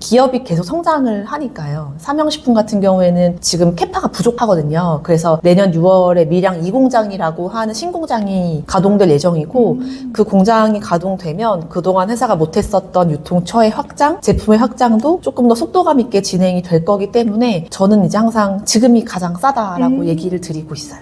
기업이 계속 성장을 하니까요. 삼양식품 같은 경우에는 지금 캐파가 부족하거든요. 그래서 내년 6월에 밀양 2공장이라고 하는 신공장이 가동될 예정이고 그 공장이 가동되면 그동안 회사가 못했었던 유통처의 확장, 제품의 확장도 조금 더 속도감 있게 진행이 될 거기 때문에 저는 이제 항상 지금이 가장 싸다라고 얘기를 드리고 있어요.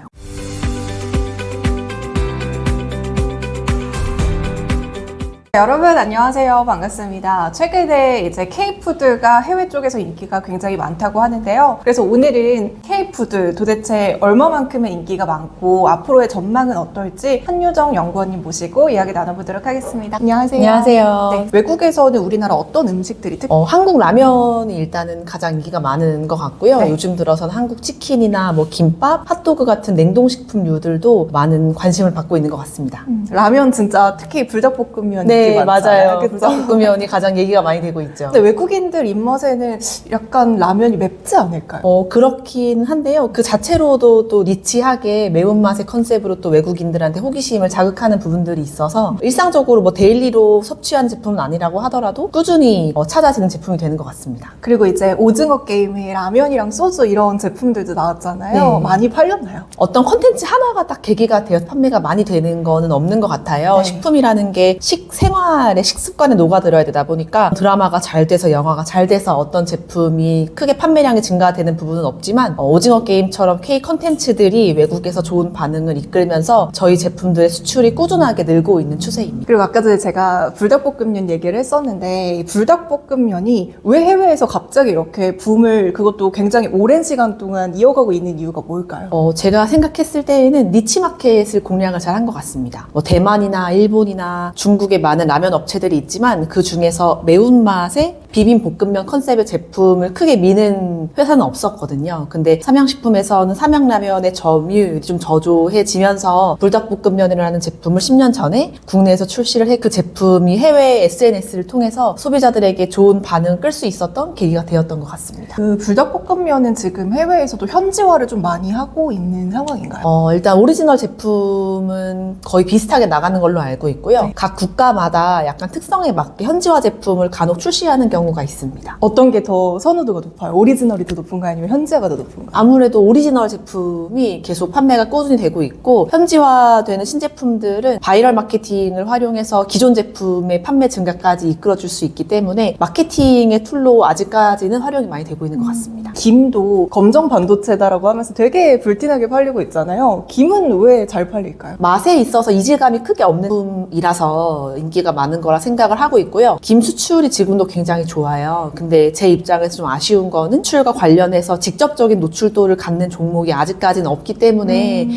여러분 안녕하세요. 반갑습니다. 최근에 이제 K푸드가 해외 쪽에서 인기가 굉장히 많다고 하는데요. 그래서 오늘은 K푸드 도대체 얼마만큼의 인기가 많고 앞으로의 전망은 어떨지 한유정 연구원님 모시고 이야기 나눠보도록 하겠습니다. 안녕하세요. 안녕하세요. 네, 외국에서는 우리나라 어떤 음식들이 한국 라면이 일단은 가장 인기가 많은 것 같고요. 네. 요즘 들어서는 한국 치킨이나 뭐 김밥, 핫도그 같은 냉동식품류들도 많은 관심을 받고 있는 것 같습니다. 라면 진짜 특히 불닭볶음면 네, 인기 많잖아요. 맞아요. 그쵸? 불닭볶음면이 가장 얘기가 많이 되고 있죠. 근데 외국인들 입맛에는 약간 라면이 맵지 않을까요? 그렇긴 한데요. 그 자체로도 또 니치하게 매운맛의 컨셉으로 또 외국인들한테 호기심을 자극하는 부분들이 있어서 일상적으로 뭐 데일리로 섭취하는 제품은 아니라고 하더라도 꾸준히 찾아지는 제품이 되는 것 같습니다. 그리고 이제 오징어 게임에 라면이랑 소주 이런 제품들도 나왔잖아요. 네. 많이 팔렸나요? 어떤 컨텐츠 하나가 딱 계기가 되어서 판매가 많이 되는 거는 없는 것 같아요. 네. 식품이라는 게 생활의 식습관에 녹아들어야 되다 보니까 드라마가 잘 돼서 영화가 잘 돼서 어떤 제품이 크게 판매량이 증가되는 부분은 없지만 오징어 게임처럼 K 컨텐츠들이 외국에서 좋은 반응을 이끌면서 저희 제품들의 수출이 꾸준하게 늘고 있는 추세입니다. 그리고 아까 전에 제가 불닭볶음면 얘기를 했었는데 이 불닭볶음면이 왜 해외에서 갑자기 이렇게 붐을 그것도 굉장히 오랜 시간 동안 이어가고 있는 이유가 뭘까요? 제가 생각했을 때에는 니치 마켓을 공략을 잘 한 것 같습니다. 뭐 대만이나 일본이나 중국에 많은 라면 업체들이 있지만 그 중에서 매운맛의 비빔볶음면 컨셉의 제품을 크게 미는 회사는 없었거든요. 근데 삼양식품에서는 삼양라면의 점유율이 좀 저조해지면서 불닭볶음면이라는 제품을 10년 전에 국내에서 출시를 해 그 제품이 해외 SNS를 통해서 소비자들에게 좋은 반응을 끌 수 있었던 계기가 되었던 것 같습니다. 그 불닭볶음면은 지금 해외에서도 현지화를 좀 많이 하고 있는 상황인가요? 일단 오리지널 제품은 거의 비슷하게 나가는 걸로 알고 있고요. 네. 각 국가마다 약간 특성에 맞게 현지화 제품을 간혹 출시하는 경우가 있습니다. 어떤 게 더 선호도가 높아요? 오리지널이 더 높은가요? 아니면 현지화가 더 높은가요? 아무래도 오리지널 제품이 계속 판매가 꾸준히 되고 있고 현지화되는 신제품들은 바이럴 마케팅을 활용해서 기존 제품의 판매 증가까지 이끌어줄 수 있기 때문에 마케팅의 툴로 아직까지는 활용이 많이 되고 있는 것 같습니다. 김도 검정 반도체다라고 하면서 되게 불티나게 팔리고 있잖아요. 김은 왜 잘 팔릴까요? 맛에 있어서 이질감이 크게 없는 제품이라서 인기가 많은 거라 생각을 하고 있고요. 김 수출이 지금도 굉장히 좋아요. 근데 제 입장에서 좀 아쉬운 거는 수출과 관련해서 직접적인 노출도를 갖는 종목이 아직까지는 없기 때문에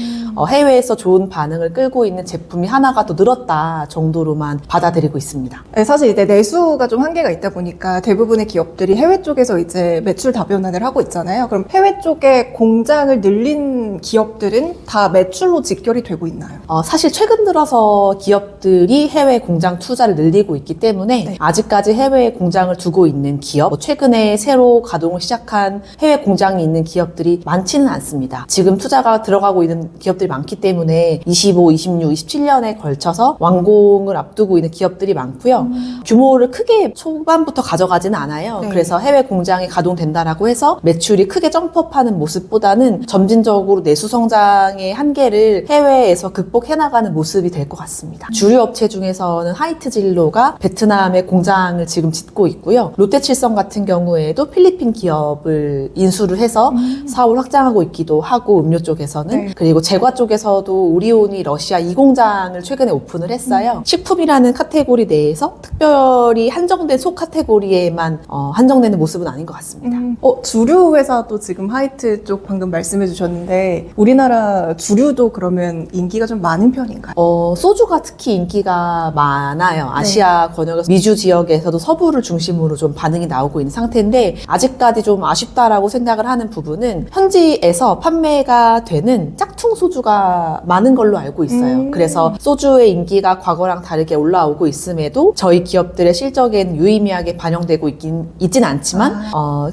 해외에서 좋은 반응을 끌고 있는 제품이 하나가 더 늘었다 정도로만 받아들이고 있습니다. 네, 사실 이제 내수가 좀 한계가 있다 보니까 대부분의 기업들이 해외 쪽에서 이제 매출 다변화를 하고 있잖아요. 그럼 해외 쪽에 공장을 늘린 기업들은 다 매출로 직결이 되고 있나요? 사실 최근 들어서 기업들이 해외 공장 투자를 늘리고 있기 때문에 네. 아직까지 해외에 공장을 두고 있는 기업, 최근에 새로 가동을 시작한 해외 공장이 있는 기업들이 많지는 않습니다. 지금 투자가 들어가고 있는 기업들이 많기 때문에 25, 26, 27년에 걸쳐서 완공을 앞두고 있는 기업들이 많고요. 규모를 크게 초반부터 가져가지는 않아요. 네. 그래서 해외 공장이 가동된다라고 해서 매출이 크게 점프업하는 모습보다는 점진적으로 내수 성장의 한계를 해외에서 극복해 나가는 모습이 될 것 같습니다. 주류 업체 중에서는 하이트진로가 베트남에 공장을 지금 짓고 있고요. 롯데칠성 같은 경우에도 필리핀 기업을 인수를 해서 사업을 확장하고 있기도 하고 음료 쪽에서는 네. 그리고 제과 쪽에서도 우리온이 러시아 2공장을 최근에 오픈을 했어요. 식품이라는 카테고리 내에서 특별히 한정된 소 카테고리에만 한정되는 모습은 아닌 것 같습니다. 주류 회사도 지금 하이트 쪽 방금 말씀해 주셨는데 우리나라 주류도 그러면 인기가 좀 많은 편인가요? 소주가 특히 인기가 많아요. 아시아 권역에서 미주 지역에서도 서부를 중심으로 좀 반응이 나오고 있는 상태인데 아직까지 좀 아쉽다라고 생각을 하는 부분은 현지에서 판매가 되는 짝퉁 소주가 많은 걸로 알고 있어요. 그래서 소주의 인기가 과거랑 다르게 올라오고 있음에도 저희 기업들의 실적에는 유의미하게 반영되고 있진 않지만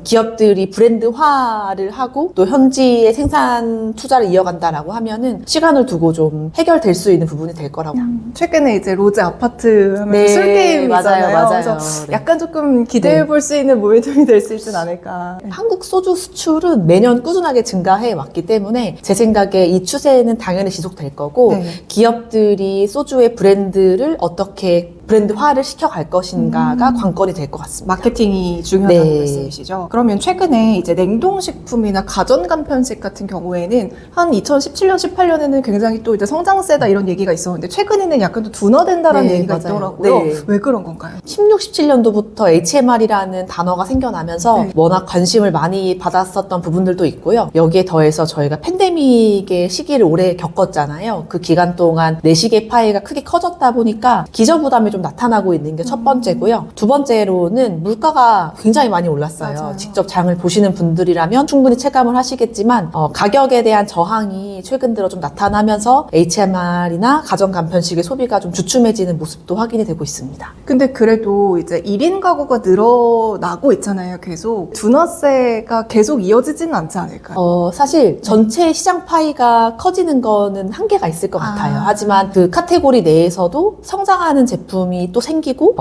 기업들이 브랜드화를 하고 또 현지의 생산 투자를 이어간다라고 하면은 시간을 두고 좀 해결될 수 있는 부분이 될 거라고. 최근에 이제 로제 아파트 다트 하면서 술 게임이잖아요. 맞아요. 그래서 네. 약간 조금 기대해 볼 수 있는 모멘텀이 될 수 있지 않을까. 한국 소주 수출은 매년 꾸준하게 증가해 왔기 때문에 제 생각에 이 추세는 당연히 지속될 거고 네. 기업들이 소주의 브랜드를 어떻게 브랜드화를 시켜갈 것인가가 관건이 될 것 같습니다. 마케팅이 중요하다는 네. 말씀이시죠. 그러면 최근에 이제 냉동식품이나 가전간편식 같은 경우에는 한 2017년, 18년에는 굉장히 또 이제 성장세다 이런 얘기가 있었는데 최근에는 약간 또 둔화된다라는 네, 얘기가 맞아요. 있더라고요. 네. 왜 그런 건가요? 16, 17년도부터 HMR이라는 단어가 생겨나면서 네. 워낙 관심을 많이 받았었던 부분들도 있고요. 여기에 더해서 저희가 팬데믹의 시기를 오래 겪었잖아요. 그 기간 동안 내식의 파이가 크게 커졌다 보니까 기저부담이 좀 나타나고 있는 게 첫 번째고요. 두 번째로는 물가가 굉장히 많이 올랐어요. 맞아요. 직접 장을 보시는 분들이라면 충분히 체감을 하시겠지만 가격에 대한 저항이 최근 들어 좀 나타나면서 HMR이나 가전간편식의 소비가 좀 주춤해지는 모습도 확인이 되고 있습니다. 근데 그래도 이제 1인 가구가 늘어나고 있잖아요. 계속 둔화세가 계속 이어지지는 않지 않을까요? 사실 전체 시장 파이가 커지는 거는 한계가 있을 것 같아요. 아. 하지만 그 카테고리 내에서도 성장하는 제품이 또 생기고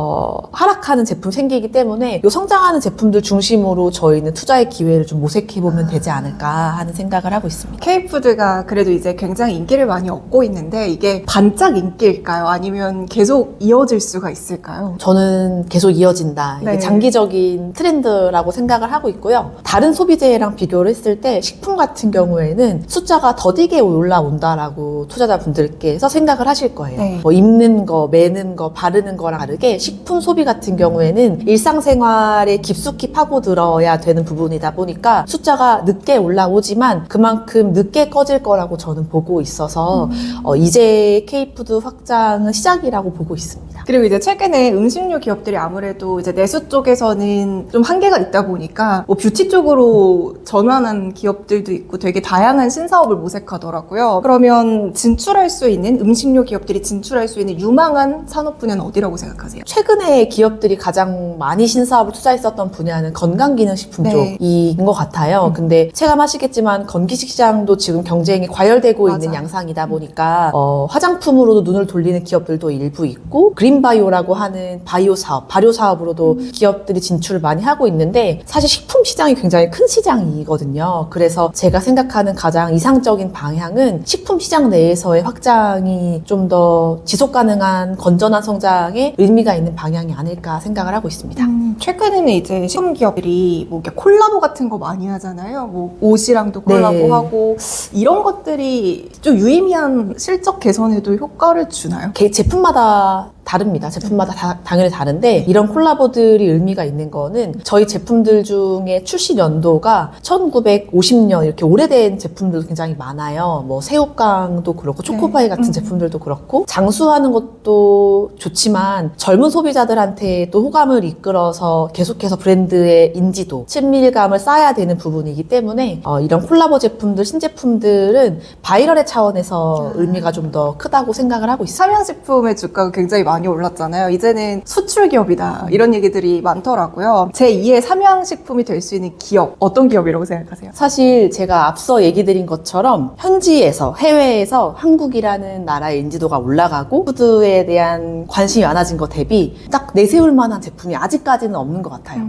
하락하는 제품 생기기 때문에 이 성장하는 제품들 중심으로 저희는 투자의 기회를 좀 모색해보면 되지 않을까 하는 생각을 하고 있습니다. K푸드가 그래도 이제 굉장히 인기를 많이 얻고 있는데 이게 반짝 인기일까요? 아니면 계속 이어질 수가 있을까요? 저는 계속 이어진다. 이게 네. 장기적인 트렌드라고 생각을 하고 있고요. 다른 소비재랑 비교를 했을 때 식품 같은 경우에는 숫자가 더디게 올라온다라고 투자자분들께서 생각을 하실 거예요. 네. 뭐 입는 거, 매는 거, 바르는 거랑 다르게 식품 소비 같은 경우에는 일상생활에 깊숙이 파고들어야 되는 부분이다 보니까 숫자가 늦게 올라오지만 그만큼 늦게 꺼질 거라고 저는 보고 있어서 이제 K푸드 확장은 시작이라고 보고 있습니다. 그리고 이제 최근에 음식료 기업들이 아무래도 이제 내수 쪽에서는 좀 한계가 있다 보니까 뭐 뷰티 쪽으로 전환한 기업들도 있고 되게 다양한 신사업을 모색하더라고요. 그러면 진출할 수 있는 음식료 기업들이 진출할 수 있는 유망한 산업 분야는 어디라고 생각하세요? 최근에 기업들이 가장 많이 신사업을 투자했었던 분야는 건강기능식품 네. 쪽인 것 같아요. 근데 체감하시겠지만 건기식 시장도 지금 경쟁이 과열되고 맞아. 있는 양상이다 보니까 화장품으로도 눈을 돌리는 기업들도 일부 있고 그린바이오라고 하는 바이오 사업, 발효 사업으로도 기업들이 진출을 많이 하고 있는데 사실 식품 시장이 굉장히 큰 시장이거든요. 그래서 제가 생각하는 가장 이상적인 방향은 식품 시장 내에서의 확장이 좀 더 지속 가능한 건전한 성장에 의미가 있는 방향이 아닐까 생각을 하고 있습니다. 최근에는 이제 식품 기업들이 뭐 이렇게 콜라보 같은 거 많이 하잖아요. 뭐 옷이랑도 콜라보하고 이런 것들이 좀 유의미한 실적 개선에도 효과를 주나요? 제품마다 다릅니다. 제품마다 당연히 다른데 이런 콜라보들이 의미가 있는 거는 저희 제품들 중에 출시 연도가 1950년 이렇게 오래된 제품들도 굉장히 많아요. 뭐 새우깡도 그렇고 초코파이 같은 제품들도 그렇고 장수하는 것도 좋지만 젊은 소비자들한테 또 호감을 이끌어서 계속해서 브랜드의 인지도, 친밀감을 쌓아야 되는 부분이기 때문에 이런 콜라보 제품들, 신제품들은 바이럴의 차원에서 의미가 좀 더 크다고 생각을 하고 있습니다. 삼양식품의 주가가 굉장히 많이 올랐잖아요. 이제는 수출 기업이다. 이런 얘기들이 많더라고요. 제2의 삼양식품이 될 수 있는 기업, 어떤 기업이라고 생각하세요? 사실 제가 앞서 얘기 드린 것처럼 현지에서, 해외에서 한국이라는 나라의 인지도가 올라가고 푸드에 대한 관심이 많아진 것 대비 딱 내세울 만한 제품이 아직까지는 없는 것 같아요.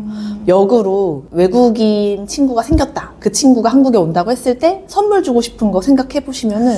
역으로 외국인 친구가 생겼다. 그 친구가 한국에 온다고 했을 때 선물 주고 싶은 거 생각해 보시면은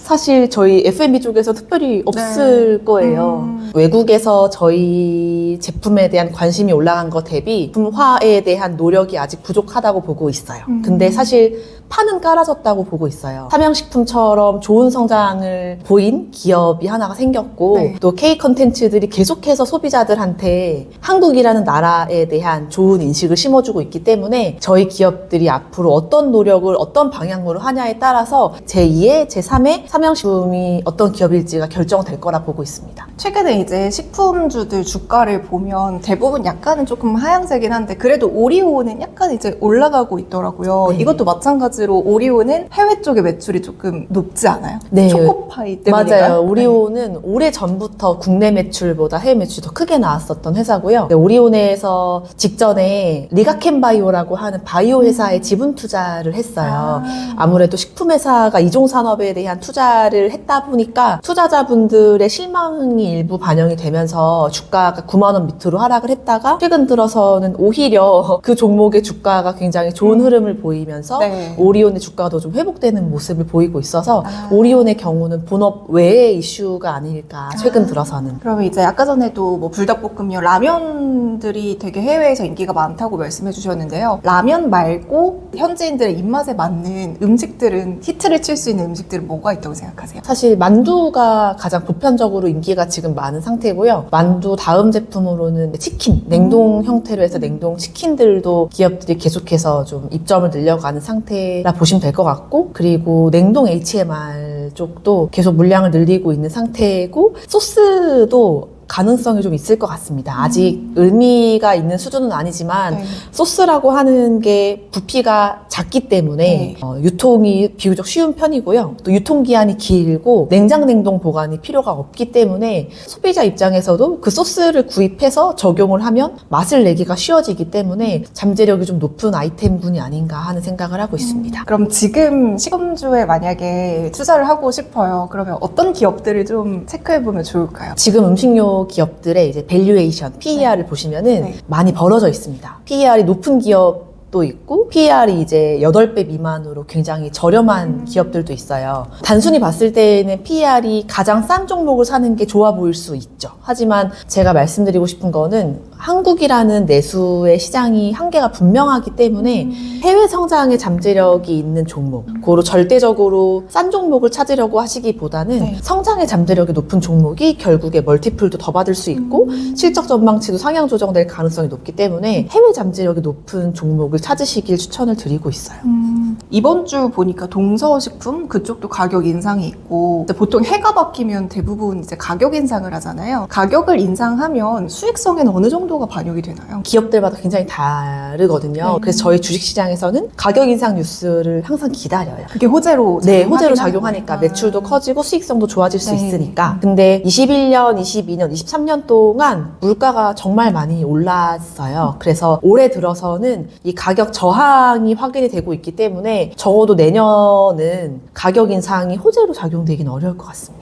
사실 저희 F&B 쪽에서 특별히 없을 거예요. 외국에서 저희 제품에 대한 관심이 올라간 것 대비 제품화에 대한 노력이 아직 부족하다고 보고 있어요. 근데 사실 판은 깔아졌다고 보고 있어요. 삼양식품처럼 좋은 성장을 보인 기업이 하나가 생겼고 네. 또 K 컨텐츠들이 계속해서 소비자들한테 한국이라는 나라에 대한 좋은 인식을 심어주고 있기 때문에 저희 기업들이 앞으로 어떤 노력을 어떤 방향으로 하냐에 따라서 제2의, 제3의 삼양식품이 어떤 기업일지가 결정될 거라 보고 있습니다. 최근에 이제 식품주들 주가를 보면 대부분 약간은 조금 하향세긴 한데 그래도 오리오는 약간 이제 올라가고 있더라고요. 네. 이것도 마찬가지로 오리오는 해외 쪽의 매출이 조금 높지 않아요? 네. 초코파이 때문인가요? 맞아요. 오리온은 오래 전부터 국내 매출보다 해외 매출이 더 크게 나왔었던 회사고요. 네, 오리온에서 직전에 리가켄바이오라고 하는 바이오 회사에 지분 투자를 했어요. 아무래도 식품 회사가 이종 산업에 대한 투자를 했다 보니까 투자자분들의 실망이 일부 반영이 되면서 주가가 9만 원 밑으로 하락을 했다가 최근 들어서는 오히려 그 종목의 주가가 굉장히 좋은 흐름을 보이면서 네. 오리온의 주가도 좀 회복되는 모습을 보이고 있어서 오리온의 경우는 본업 외의 이슈가 아닐까 최근 들어서는. 그러면 이제 아까 전에도 뭐 불닭볶음면, 라면들이 되게 해외에서 인기가 많다고 말씀해 주셨는데요. 라면 말고 현지인들의 입맛에 맞는 음식들은 히트를 칠 수 있는 음식들은 뭐가 있다고 생각하세요? 사실 만두가 가장 보편적으로 인기가 지금 많은 상태고요. 만두 다음 제품으로는 치킨, 냉동 형태로 해서 냉동 치킨들도 기업들이 계속해서 좀 입점을 늘려가는 상태라 보시면 될 것 같고, 그리고 냉동 HMR 쪽도 계속 물량을 늘리고 있는 상태고, 소스도 가능성이 좀 있을 것 같습니다. 아직 의미가 있는 수준은 아니지만 네. 소스라고 하는 게 부피가 작기 때문에 네. 유통이 비교적 쉬운 편이고요. 또 유통기한이 길고 냉장 냉동 보관이 필요가 없기 때문에 소비자 입장에서도 그 소스를 구입해서 적용을 하면 맛을 내기가 쉬워지기 때문에 잠재력이 좀 높은 아이템군이 아닌가 하는 생각을 하고 있습니다. 그럼 지금 식품주에 만약에 투자를 하고 싶어요. 그러면 어떤 기업들을 좀 체크해보면 좋을까요? 지금 음식료 기업들의 이제 밸류에이션, PER을 보시면은 네. 많이 벌어져 있습니다. PER이 높은 기업도 있고 PER이 이제 8배 미만으로 굉장히 저렴한 기업들도 있어요. 단순히 봤을 때는 PER이 가장 싼 종목을 사는 게 좋아 보일 수 있죠. 하지만 제가 말씀드리고 싶은 거는 한국이라는 내수의 시장이 한계가 분명하기 때문에 해외 성장의 잠재력이 있는 종목, 고로 절대적으로 싼 종목을 찾으려고 하시기보다는 네. 성장의 잠재력이 높은 종목이 결국에 멀티플도 더 받을 수 있고 실적 전망치도 상향 조정될 가능성이 높기 때문에 해외 잠재력이 높은 종목을 찾으시길 추천을 드리고 있어요. 이번 주 보니까 동서식품 그쪽도 가격 인상이 있고, 이제 보통 해가 바뀌면 대부분 이제 가격 인상을 하잖아요. 가격을 인상하면 수익성에는 어느 정도가 반영이 되나요? 기업들마다 굉장히 다르거든요. 네. 그래서 저희 주식시장에서는 가격 인상 뉴스를 항상 기다려요. 그게 호재로 네, 작용하긴 호재로 하는 작용하니까 거구나. 매출도 커지고 수익성도 좋아질 수 네. 있으니까. 근데 21년, 22년, 23년 동안 물가가 정말 많이 올랐어요. 그래서 올해 들어서는 이 가격 저항이 확인이 되고 있기 때문에 적어도 내년은 가격 인상이 호재로 작용되긴 어려울 것 같습니다.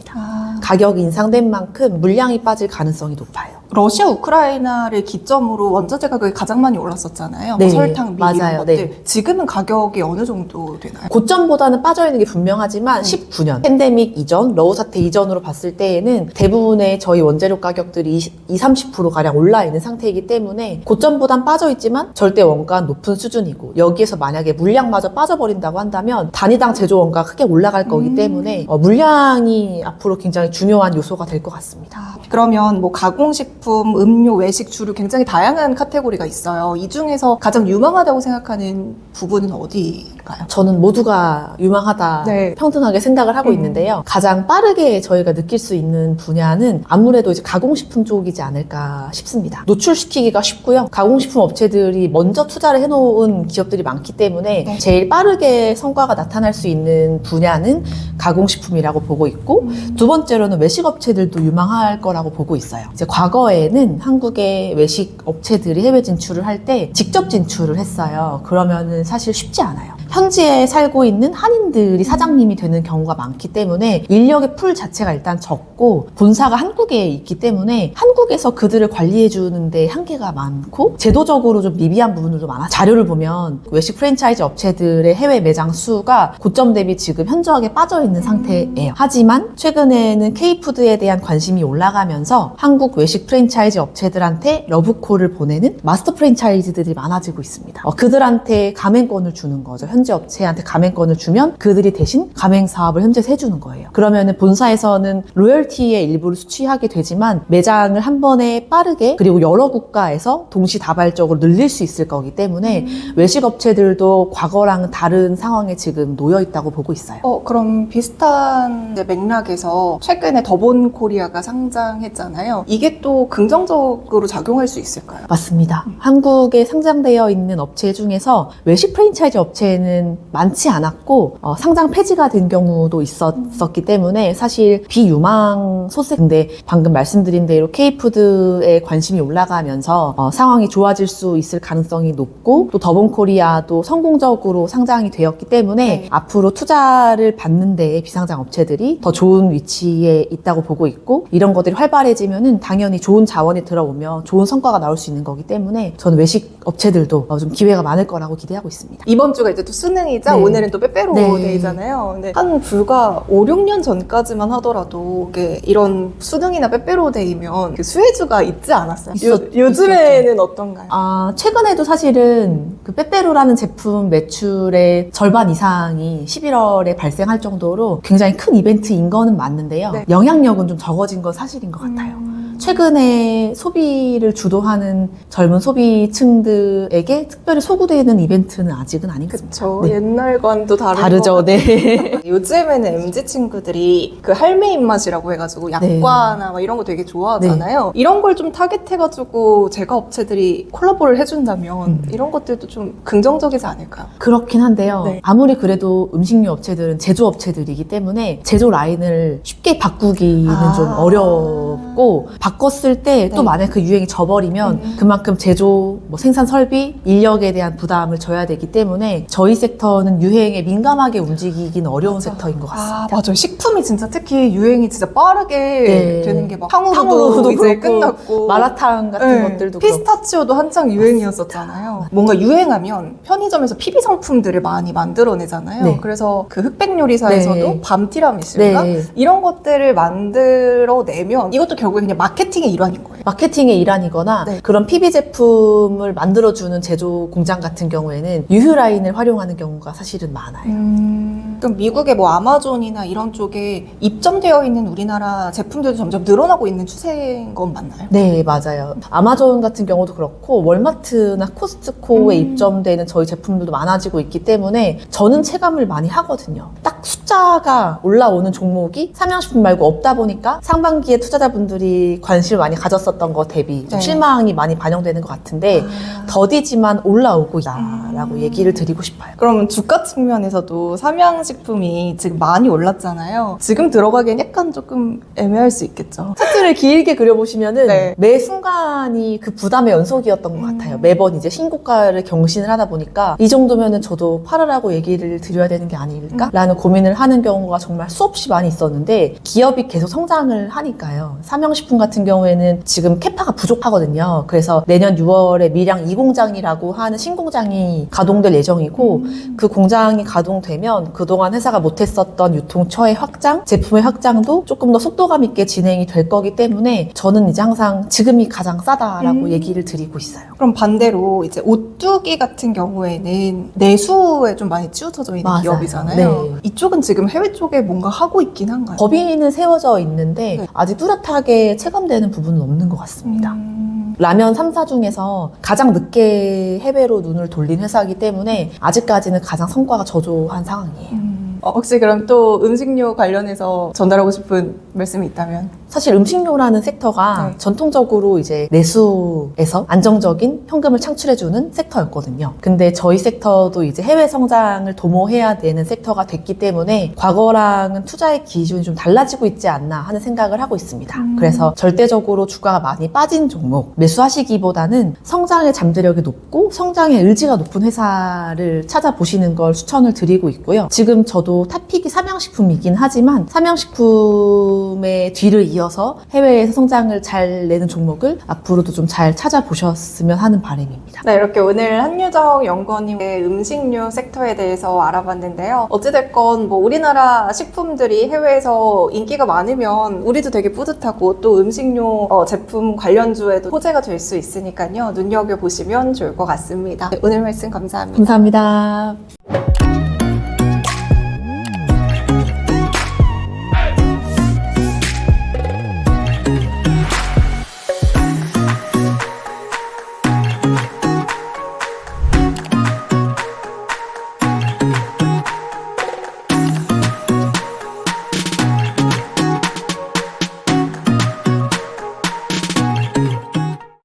가격이 인상된 만큼 물량이 빠질 가능성이 높아요. 러시아 우크라이나를 기점으로 원자재 가격이 가장 많이 올랐었잖아요. 네, 뭐 설탕, 밀 이런 맞아요. 것들. 네. 지금은 가격이 어느 정도 되나요? 고점보다는 빠져있는 게 분명하지만 19년 팬데믹 이전, 러우 사태 이전으로 봤을 때에는 대부분의 저희 원재료 가격들이 20-30%가량 올라있는 상태이기 때문에 고점보단 빠져있지만 절대 원가는 높은 수준이고, 여기에서 만약에 물량마저 빠져버린다고 한다면 단위당 제조 원가가 크게 올라갈 거기 때문에 물량이 앞으로 굉장히 중요한 요소가 될 것 같습니다. 그러면 뭐 가공식품, 음료, 외식 주류 굉장히 다양한 카테고리가 있어요. 이 중에서 가장 유망하다고 생각하는 부분은 어디일까요? 저는 모두가 유망하다, 네. 평등하게 생각을 하고 있는데요. 가장 빠르게 저희가 느낄 수 있는 분야는 아무래도 이제 가공식품 쪽이지 않을까 싶습니다. 노출시키기가 쉽고요. 가공식품 업체들이 먼저 투자를 해놓은 기업들이 많기 때문에 네. 제일 빠르게 성과가 나타날 수 있는 분야는 가공식품이라고 보고 있고, 두 번째로는 외식 업체들도 유망할 거라고 보고 있어요. 이제 과거에는 한국의 외식 업체들이 해외 진출을 할 때 직접 진출을 했어요. 그러면은 사실 쉽지 않아요. 현지에 살고 있는 한인들이 사장님이 되는 경우가 많기 때문에 인력의 풀 자체가 일단 적고 본사가 한국에 있기 때문에 한국에서 그들을 관리해 주는데 한계가 많고 제도적으로 좀 미비한 부분들도 많아요. 자료를 보면 외식 프랜차이즈 업체들의 해외 매장 수가 고점 대비 지금 현저하게 빠져 있는 상태예요. 하지만 최근에는 K푸드에 대한 관심이 올라가면서 한국 외식 프랜차이즈 업체들한테 러브콜을 보내는 마스터 프랜차이즈들이 많아지고 있습니다. 그들한테 가맹권을 주는 거죠. 현지 업체한테 가맹권을 주면 그들이 대신 가맹 사업을 현지에서 해주는 거예요. 그러면은 본사에서는 로열티의 일부를 수취하게 되지만 매장을 한 번에 빠르게 그리고 여러 국가에서 동시다발적으로 늘릴 수 있을 거기 때문에 외식 업체들도 과거랑은 다른 상황에 지금 놓여 있다고 보고 있어요. 그럼 비슷한 이제 맥락에서 최근에 더본 코리아가 상장했잖아요. 이게 또 긍정적으로 작용할 수 있을까요? 맞습니다. 한국에 상장되어 있는 업체 중에서 외식 프랜차이즈 업체는 아직까지는 많지 않았고 상장 폐지가 된 경우도 있었기 때문에 사실 비유망 소섹인데 방금 말씀드린 대로 K푸드에 관심이 올라가면서 상황이 좋아질 수 있을 가능성이 높고 또 더본코리아도 성공적으로 상장이 되었기 때문에 네. 앞으로 투자를 받는 데에 비상장 업체들이 더 좋은 위치에 있다고 보고 있고 이런 것들이 활발해지면은 당연히 좋은 자원이 들어오면 좋은 성과가 나올 수 있는 거기 때문에 저는 외식 업체들도 좀 기회가 많을 거라고 기대하고 있습니다. 이번 주가 이제 또 수능이자 네. 오늘은 또 빼빼로 네. 데이잖아요. 근데 한 불과 5, 6년 전까지만 하더라도 이런 수능이나 빼빼로 데이면 수혜주가 있지 않았어요? 요즘에는 어떤가요? 최근에도 사실은 그 빼빼로라는 제품 매출의 절반 이상이 11월에 발생할 정도로 굉장히 큰 이벤트인 거는 맞는데요. 네. 영향력은 좀 적어진 건 사실인 것 같아요. 최근에 소비를 주도하는 젊은 소비층들에게 특별히 소구되는 이벤트는 아직은 아닌 것 같습니다. 그쵸. 네. 옛날과는 또 다르죠. 네. 요즘에는 MZ 친구들이 그 할매 입맛이라고 해가지고 약과나 막 이런 거 되게 좋아하잖아요. 이런 걸 좀 타겟해가지고 제가 업체들이 콜라보를 해준다면 이런 것들도 좀 긍정적이지 않을까요? 그렇긴 한데요. 네. 아무리 그래도 음식료 업체들은 제조업체들이기 때문에 제조 라인을 쉽게 바꾸기는 좀 어렵고 바꿨을 때 또 네. 만약 그 유행이 져버리면 그만큼 제조, 생산 설비, 인력에 대한 부담을 져야 되기 때문에 저희 섹터는 유행에 민감하게 움직이기는 어려운 섹터인 것 같습니다. 맞아요. 식품이 진짜 특히 유행이 진짜 빠르게 네. 되는 게 막 탕후루도 탕후루도 이제 그렇고, 끝났고 마라탕 같은 네. 것들도 피스타치오도 한창 유행이었었잖아요. 뭔가 유행하면 편의점에서 PB 상품들을 많이 만들어내잖아요. 네. 그래서 그 흑백 요리사에서도 네. 밤 티라미수인가? 네. 이런 것들을 만들어내면 이것도 결국에 그냥 마케팅의 일환인 거예요. 마케팅의 일환이거나 네. 그런 PB 제품을 만들어주는 제조 공장 같은 경우에는 유휴 라인을 활용하는 경우가 사실은 많아요. 그럼 미국의 아마존이나 이런 쪽에 입점되어 있는 우리나라 제품들도 점점 늘어나고 있는 추세인 건 맞나요? 네, 맞아요. 아마존 같은 경우도 그렇고 월마트나 코스트코에 입점되는 저희 제품들도 많아지고 있기 때문에 저는 체감을 많이 하거든요. 딱 숫자가 올라오는 종목이 삼양식품 말고 없다 보니까 상반기에 투자자분들이 관심을 많이 가졌었던 것 대비 좀 네. 실망이 많이 반영되는 것 같은데 더디지만 올라오고 있다라고 얘기를 드리고 싶어요. 그러면 주가 측면에서도 삼양식품이 지금 많이 올랐잖아요. 지금 들어가기엔 약간 조금 애매할 수 있겠죠. 차트를 길게 그려보시면은 네. 매 순간이 그 부담의 연속이었던 것 같아요. 매번 이제 신고가를 경신을 하다 보니까 이 정도면은 저도 팔으라고 얘기를 드려야 되는 게 아닐까라는 고민을 하는 경우가 정말 수없이 많이 있었는데 기업이 계속 성장을 하니까요. 삼양식품 같은 경우에는 지금 캐파가 부족하거든요. 그래서 내년 6월에 밀양 2공장이라고 하는 신공장이 가동될 예정이고 그 공장이 가동되면 그동안 회사가 못했었던 유통처의 확장, 제품의 확장도 조금 더 속도감 있게 진행이 될 거기 때문에 저는 이제 항상 지금이 가장 싸다라고 얘기를 드리고 있어요. 그럼 반대로 이제 오뚜기 같은 경우에는 내수에 좀 많이 치우쳐져 있는 맞아요. 기업이잖아요. 네. 이쪽은 지금 해외 쪽에 뭔가 하고 있긴 한가요? 법인은 세워져 있는데 네. 아직 뚜렷하게 체감되는 부분은 없는 것 같습니다. 라면 3사 중에서 가장 늦게 해외로 눈을 돌린 회사이기 때문에 아직까지는 가장 성과가 저조한 상황이에요. 혹시 그럼 또 음식료 관련해서 전달하고 싶은 말씀이 있다면? 사실 음식료라는 섹터가 네. 전통적으로 이제 내수에서 안정적인 현금을 창출해주는 섹터였거든요. 근데 저희 섹터도 이제 해외 성장을 도모해야 되는 섹터가 됐기 때문에 과거랑은 투자의 기준이 좀 달라지고 있지 않나 하는 생각을 하고 있습니다. 그래서 절대적으로 주가가 많이 빠진 종목, 매수하시기보다는 성장의 잠재력이 높고 성장의 의지가 높은 회사를 찾아보시는 걸 추천을 드리고 있고요. 지금 저도 탑픽이 삼양식품이긴 하지만 삼양식품의 뒤를 이어서 해외에서 성장을 잘 내는 종목을 앞으로도 좀 잘 찾아보셨으면 하는 바람입니다. 네, 이렇게 오늘 한유정 연구원님의 음식료 섹터에 대해서 알아봤는데요. 어찌됐건 우리나라 식품들이 해외에서 인기가 많으면 우리도 되게 뿌듯하고 또 음식료 제품 관련주에도 호재가 될 수 있으니까요. 눈여겨보시면 좋을 것 같습니다. 네, 오늘 말씀 감사합니다. 감사합니다.